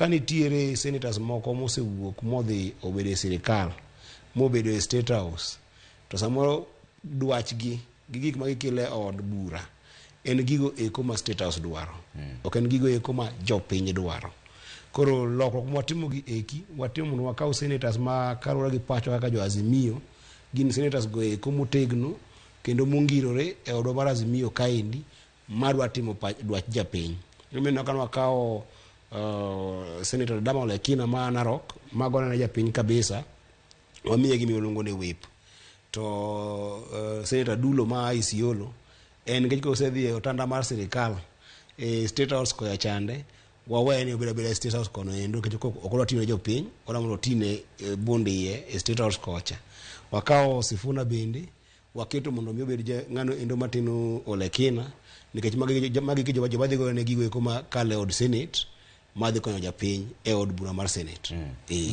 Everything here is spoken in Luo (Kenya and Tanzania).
kanitiere senators moko mosewuok modhi obedo e sirikal mobedo e state house to samoro dwach gi gik ma gikile od bura en gigo eko ma state house dwaro ok en gigo eko ma jopiny dwaro. Koro lokruok mwatimo gi eki watimo mondo wakaw senators ma kaluwore gi pacho kaka jo Azimio gin senators go eko motegno kendo mongirore e odwa mar Azimio kaendi madwa timo dwach japiny. Mimi kan wakaw Senator Dama Olekina ma Narok magona na japiny kabisa wamiye gimi luongo ne whip to Senator Dulo ma Isiolo en giko osedhi e otanda mar sirikal e state house ko ya chande waweni obeda state house kono endo kechoko okolo tine jopiny ora mondo tine bondie e state house kocha wakaw Sifuna bende waketo mondo mi obed ngano endo matino Olekina nikech magi ki joba dhi go ne gigo eko ma kale od senate madhi konyo japiny e od bura mar senate